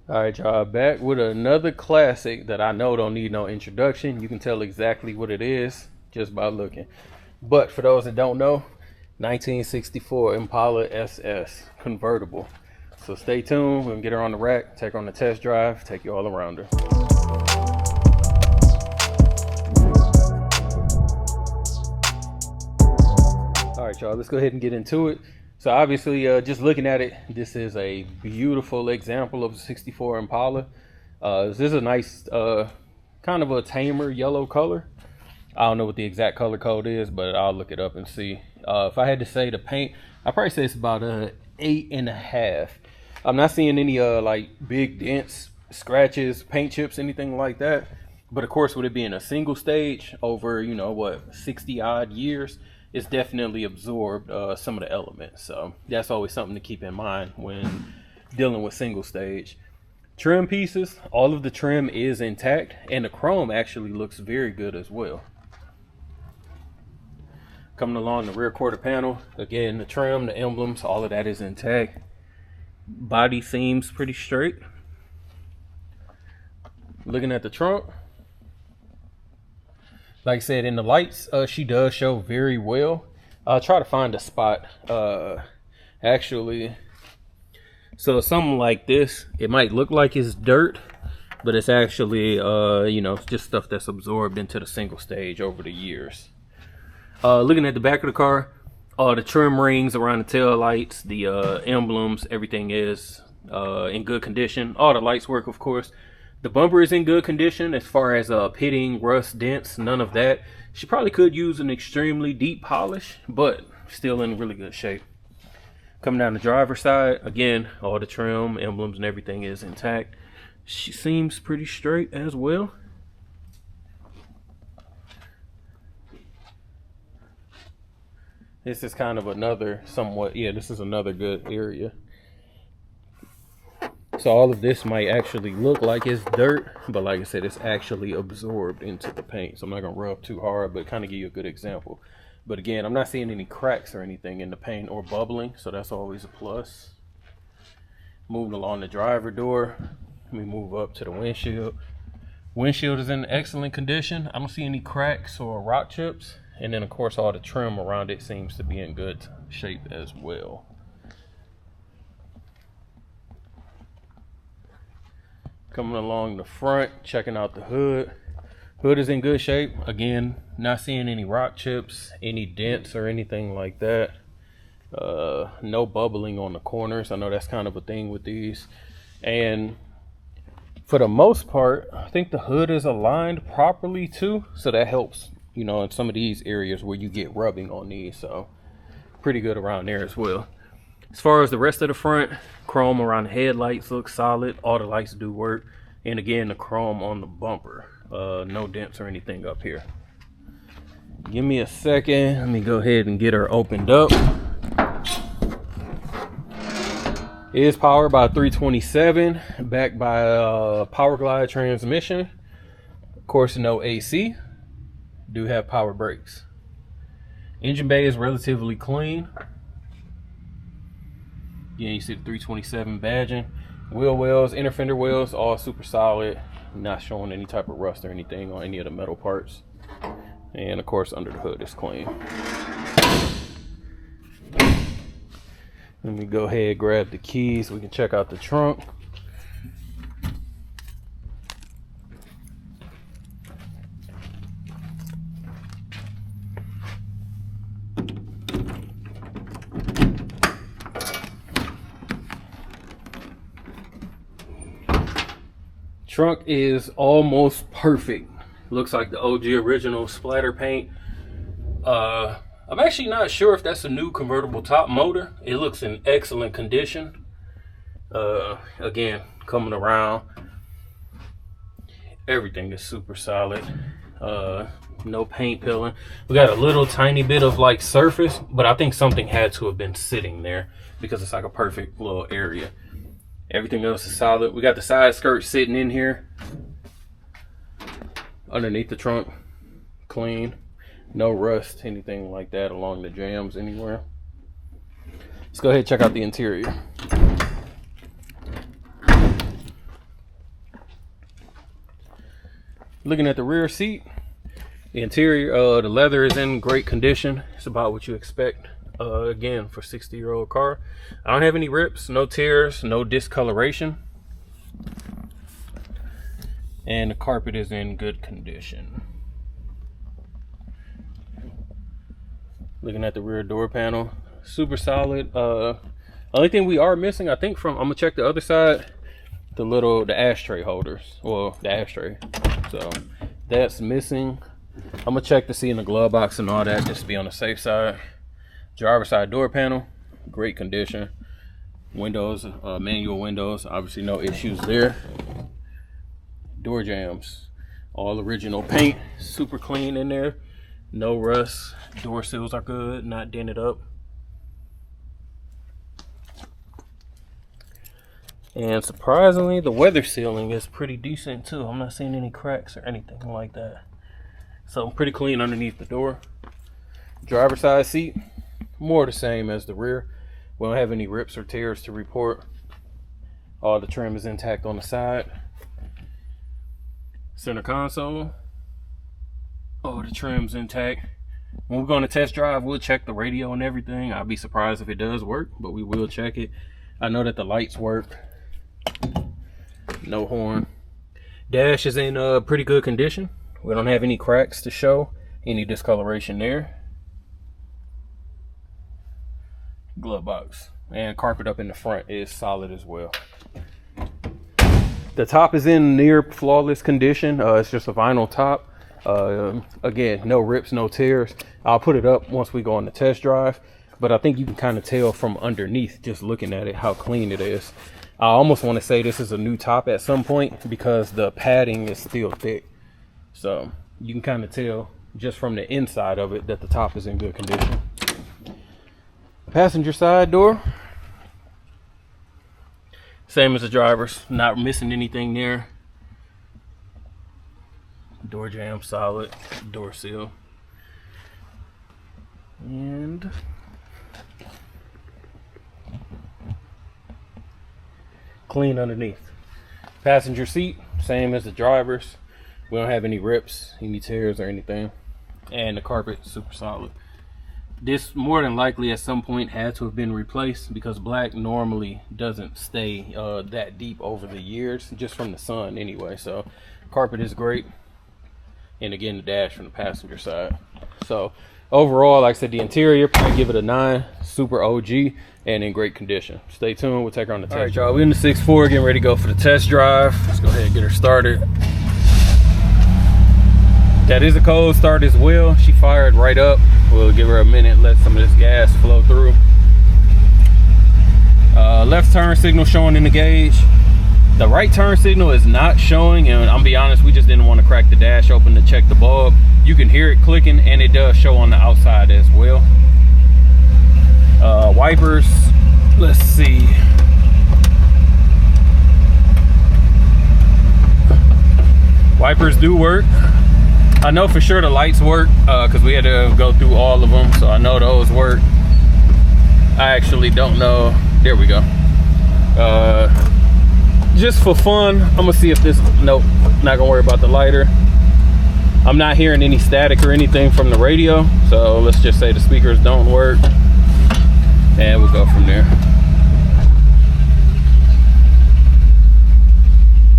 All right, y'all, back with another classic that I know don't need no introduction. You can tell exactly what it is just by looking. But for those that don't know, 1964 Impala SS convertible. So stay tuned. We're gonna get her on the rack, take her on the test drive, take you all around her. All right, y'all, let's go ahead and get into it. So obviously, just looking at it, this is a beautiful example of a 64 Impala. This is a nice, kind of a tamer yellow color. I don't know what the exact color code is, but I'll look it up and see. If I had to say the paint, I'd probably say it's about a 8.5. I'm not seeing any like big dents, scratches, paint chips, anything like that. But of course, with it being a single stage over, 60 odd years, it's definitely absorbed some of the elements. So that's always something to keep in mind when dealing with single stage. Trim pieces, all of the trim is intact, and the chrome actually looks very good as well. Coming along the rear quarter panel, again, the trim, the emblems, all of that is intact. Body seems pretty straight. Looking at the trunk, like I said, in the lights, she does show very well. I'll try to find a spot. Actually, so something like this, it might look like it's dirt, but it's actually, just stuff that's absorbed into the single stage over the years. Looking at the back of the car, the trim rings around the tail lights, the emblems, everything is in good condition. All the lights work, of course. The bumper is in good condition as far as pitting, rust, dents, none of that. She probably could use an extremely deep polish, but still in really good shape. Coming down the driver's side, again, all the trim, emblems, and everything is intact. She seems pretty straight as well. This is kind of another this is another good area. So all of this might actually look like it's dirt, but like I said, it's actually absorbed into the paint. So I'm not gonna rub too hard, but kind of give you a good example. But again, I'm not seeing any cracks or anything in the paint or bubbling, so that's always a plus. Moving along the driver door, let me move up to the windshield. Windshield is in excellent condition. I don't see any cracks or rock chips. And then of course all the trim around it seems to be in good shape as well. Coming along the front, checking out the hood. Hood is in good shape. Again, not seeing any rock chips, any dents or anything like that. No bubbling on the corners. I know that's kind of a thing with these. And for the most part, I think the hood is aligned properly too. So that helps, in some of these areas where you get rubbing on these. So pretty good around there as well. As far as the rest of the front, chrome around the headlights looks solid. All the lights do work. And again, the chrome on the bumper. No dents or anything up here. Give me a second. Let me go ahead and get her opened up. It is powered by 327, backed by a Power Glide transmission. Of course, no AC. Do have power brakes. Engine bay is relatively clean. Again, you see the 327 badging. Wheel wells, inner fender wells, all super solid. Not showing any type of rust or anything on any of the metal parts. And of course, under the hood is clean. Let me go ahead, grab the keys. We can check out the trunk. Trunk is almost perfect. Looks like the OG original splatter paint. I'm actually not sure if that's a new convertible top motor. It looks in excellent condition. Again, coming around, everything is super solid. No paint peeling. We got a little tiny bit of like surface, but I think something had to have been sitting there because it's like a perfect little area. Everything else is solid. We got the side skirt sitting in here. Underneath the trunk, clean. No rust, anything like that along the jambs anywhere. Let's go ahead and check out the interior. Looking at the rear seat, the interior, the leather is in great condition. It's about what you expect, again, for a 60-year-old car. I don't have any rips, no tears, no discoloration. And the carpet is in good condition. Looking at the rear door panel, super solid. Only thing we are missing, I think, I'm gonna check the other side, the ashtray holders. Well, the ashtray. So that's missing. I'm gonna check to see in the glove box and all that, just to be on the safe side. Driver's side door panel, great condition. Windows, manual windows, obviously no issues there. Door jambs, all original paint, super clean in there, no rust. Door seals are good, not dented up. And surprisingly, the weather sealing is pretty decent too. I'm not seeing any cracks or anything like that. So pretty clean underneath the door. Driver's side seat, more the same as the rear. We don't have any rips or tears to report. All the trim is intact on the side. Center console, all the trim's intact. When we're going to test drive, we'll check the radio and everything. I'll be surprised if it does work, but we will check it. I know that the lights work. No horn. Dash is in pretty good condition. We don't have any cracks to show, any discoloration there. Glove box and carpet up in the front is solid as well. The top is in near flawless condition. It's just a vinyl top. Again, no rips, no tears. I'll put it up once we go on the test drive, but I think you can kind of tell from underneath just looking at it how clean it is. I almost want to say this is a new top at some point because the padding is still thick. So you can kind of tell just from the inside of it that the top is in good condition. Passenger side door, same as the driver's, not missing anything there. Door jamb solid, door seal, and clean underneath. Passenger seat, same as the driver's. We don't have any rips, any tears or anything. And the carpet, super solid. This more than likely at some point had to have been replaced because black normally doesn't stay that deep over the years, just from the sun anyway. So carpet is great. And again, the dash from the passenger side. So overall, like I said, the interior, I give it a 9, super OG and in great condition. Stay tuned, we'll take her on the test. All right, y'all, we're in the 6.4, getting ready to go for the test drive. Let's go ahead and get her started. That is a cold start as well. She fired right up. We'll give her a minute, let some of this gas flow through. Left turn signal showing in the gauge. The right turn signal is not showing, and I'm be honest, we just didn't want to crack the dash open to check the bulb. You can hear it clicking, and it does show on the outside as well. Wipers, let's see. Wipers do work. I know for sure the lights work because we had to go through all of them, so I know those work. I actually don't know. There we go. Just for fun, I'm gonna see if this, nope, not gonna worry about the lighter. I'm not hearing any static or anything from the radio, so let's just say the speakers don't work, and we'll go from there.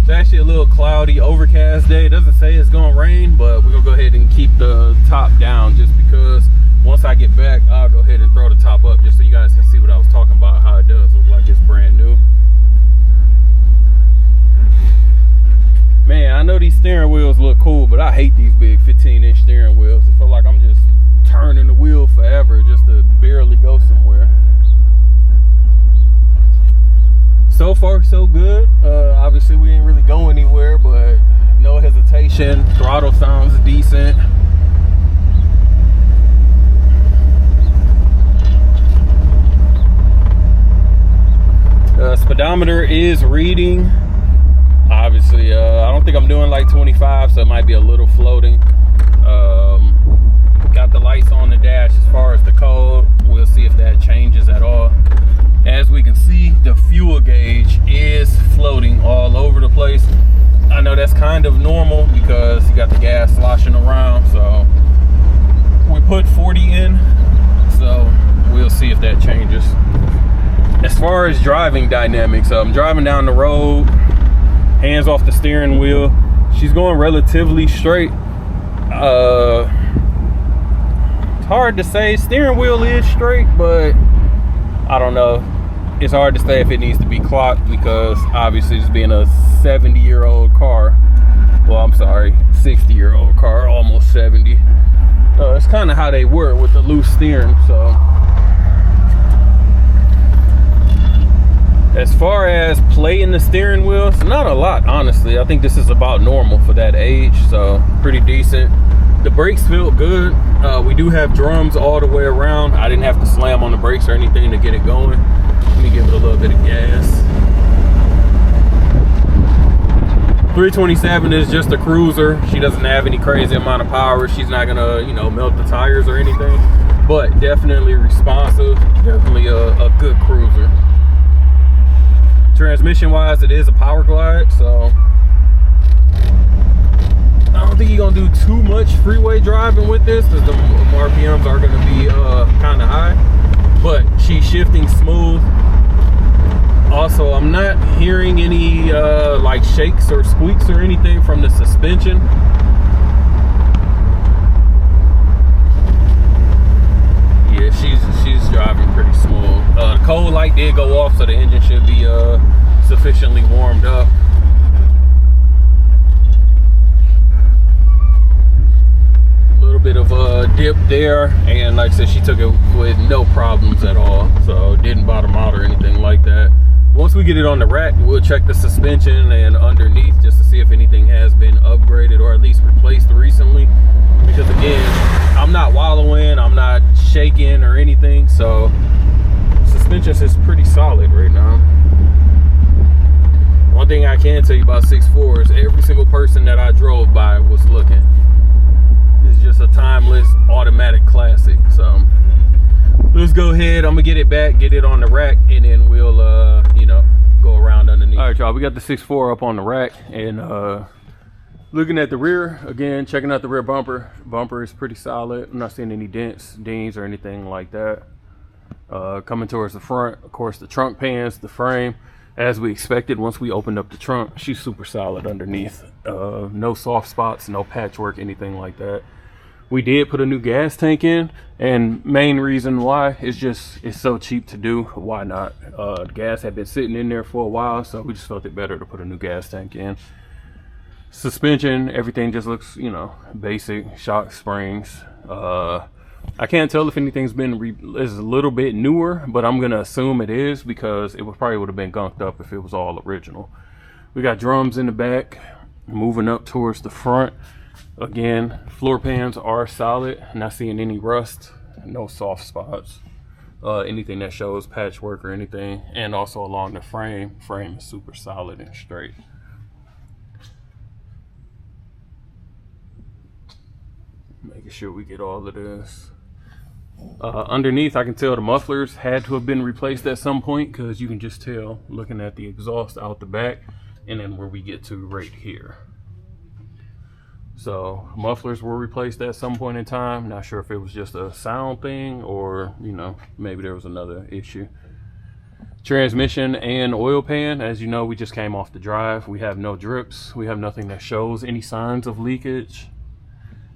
It's actually a little cloudy, overcast day. It doesn't say it's gonna rain, but we're gonna go ahead and keep the top down just because once I get back, I'll go ahead and throw the top up just so you guys can see what I was talking about, how it does look like it's brand new. Man, I know these steering wheels look cool, but I hate these big 15-inch steering wheels. I feel like I'm just turning the wheel forever just to barely go somewhere. So far, so good. Obviously, we didn't really go anywhere, but no hesitation. Throttle sounds decent. Speedometer is reading. Obviously, I don't think I'm doing like 25, so it might be a little floating. Got the lights on the dash as far as the code. We'll see if that changes at all. As we can see, the fuel gauge is floating all over the place. I know that's kind of normal because you got got the gas sloshing around, so we put 40 in, so we'll see if that changes. As far as driving dynamics, I'm driving down the road, hands off the steering wheel. She's going relatively straight. It's hard to say. Steering wheel is straight, but I don't know. It's hard to say if it needs to be clocked, because obviously this being a 70-year-old car, well, I'm sorry, 60-year-old car, almost 70. It's kind of how they were with the loose steering. So as far as play in the steering wheel, it's not a lot, honestly. I think this is about normal for that age, so pretty decent. The brakes feel good. We do have drums all the way around. I didn't have to slam on the brakes or anything to get it going. Let me give it a little bit of gas. 327 is just a cruiser. She doesn't have any crazy amount of power. She's not gonna, you know, melt the tires or anything, but definitely responsive. Definitely a good cruiser. Transmission wise, it is a power glide, so I don't think you're gonna do too much freeway driving with this, because the RPMs are gonna be kind of high, but she's shifting smooth. Also, I'm not hearing any like shakes or squeaks or anything from the suspension. Yeah, she's driving pretty smooth. The cold light did go off, so the engine should be sufficiently warmed up. A little bit of a dip there, and like I said, she took it with no problems at all, so didn't bottom out or anything like that. Once we get it on the rack, we'll check the suspension and underneath just to see if anything has been upgraded or at least replaced recently. Because again, I'm not wallowing, I'm not shaking or anything, so suspension is pretty solid right now. One thing I can tell you about 6.4 is every single person that I drove by was looking. It's just a timeless automatic classic. So let's go ahead. I'm gonna get it back, get it on the rack, and then we'll you know, go around underneath. All right, y'all, we got the 6.4 up on the rack, and looking at the rear again, checking out the rear bumper. Bumper is pretty solid. I'm not seeing any dents, dings, or anything like that. Coming towards the front, of course, the trunk pans, the frame, as we expected. Once we opened up the trunk, she's super solid underneath. No soft spots, no patchwork, anything like that. We did put a new gas tank in, and main reason why is just it's so cheap to do. Why not? The gas had been sitting in there for a while, so we just felt it better to put a new gas tank in. Suspension, everything just looks, you know, basic. Shock springs. I can't tell if anything's been is a little bit newer, but I'm gonna assume it is, because it probably would have been gunked up if it was all original. We got drums in the back. Moving up towards the front. Again, floor pans are solid. Not seeing any rust, no soft spots, anything that shows patchwork or anything. And also along the frame is super solid and straight. Making sure we get all of this. Underneath, I can tell the mufflers had to have been replaced at some point, because you can just tell looking at the exhaust out the back, and then where we get to right here. So mufflers were replaced at some point in time. Not sure if it was just a sound thing, or, you know, maybe there was another issue. Transmission and oil pan, as you know, we just came off the drive. We have no drips. We have nothing that shows any signs of leakage.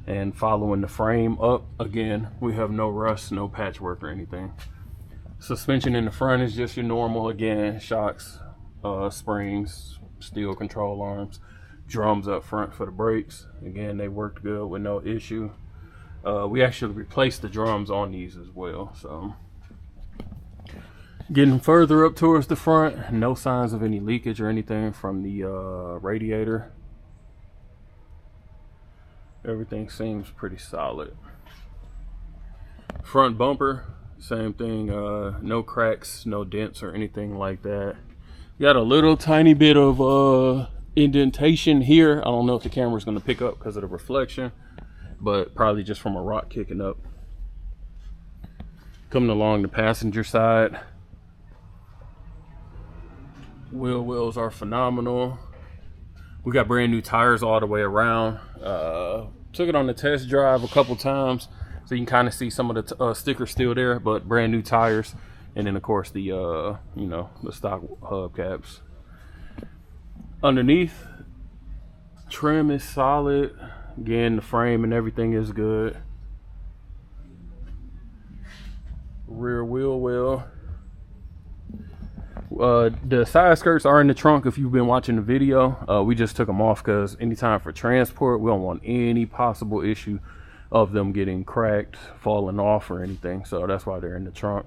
And following the frame up, again, we have no rust, no patchwork or anything. Suspension in the front is just your normal, again, shocks, springs, steel control arms. Drums up front for the brakes. Again, they worked good with no issue. We actually replaced the drums on these as well. So getting further up towards the front, no signs of any leakage or anything from the radiator. Everything seems pretty solid. Front bumper, same thing. No cracks, no dents or anything like that. Got a little tiny bit of indentation here. I don't know if the camera's going to pick up because of the reflection, but probably just from a rock kicking up. Coming along the passenger side, wheel wells are phenomenal. We got brand new tires all the way around. Took it on the test drive a couple times, so you can kind of see some of the stickers still there, but brand new tires. And then of course the you know, the stock hubcaps. Underneath, trim is solid. Again, the frame and everything is good. Rear wheel well. The side skirts are in the trunk if you've been watching the video. We just took them off because anytime for transport, we don't want any possible issue of them getting cracked, falling off or anything. So that's why they're in the trunk.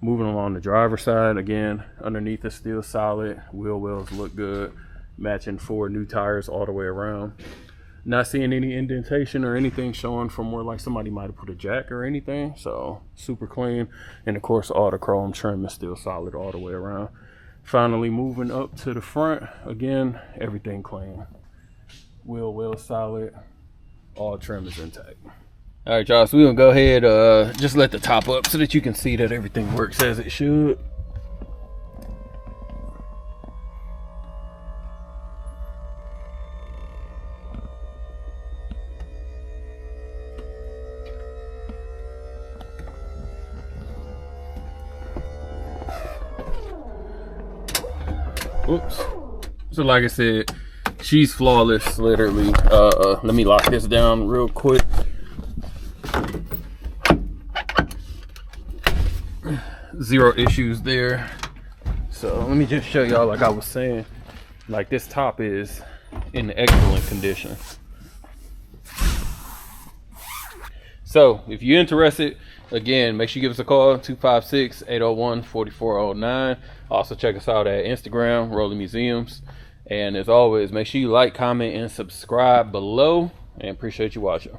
Moving along the driver's side, again, underneath is still solid. Wheel wells look good. Matching 4 new tires all the way around. Not seeing any indentation or anything showing from where like somebody might have put a jack or anything. So super clean. And of course all the chrome trim is still solid all the way around. Finally moving up to the front, again, everything clean. Wheel well solid. All trim is intact. All right, y'all, so we're gonna go ahead, just let the top up so that you can see that everything works as it should. Oops. So like I said, she's flawless, literally. Let me lock this down real quick. Zero issues there. So let me just show y'all, like I was saying, like this top is in excellent condition. So if you're interested, again, make sure you give us a call, 256-801-4409. Also check us out at Instagram, Rolling Museums. And as always, make sure you like, comment, and subscribe below. And appreciate you watching.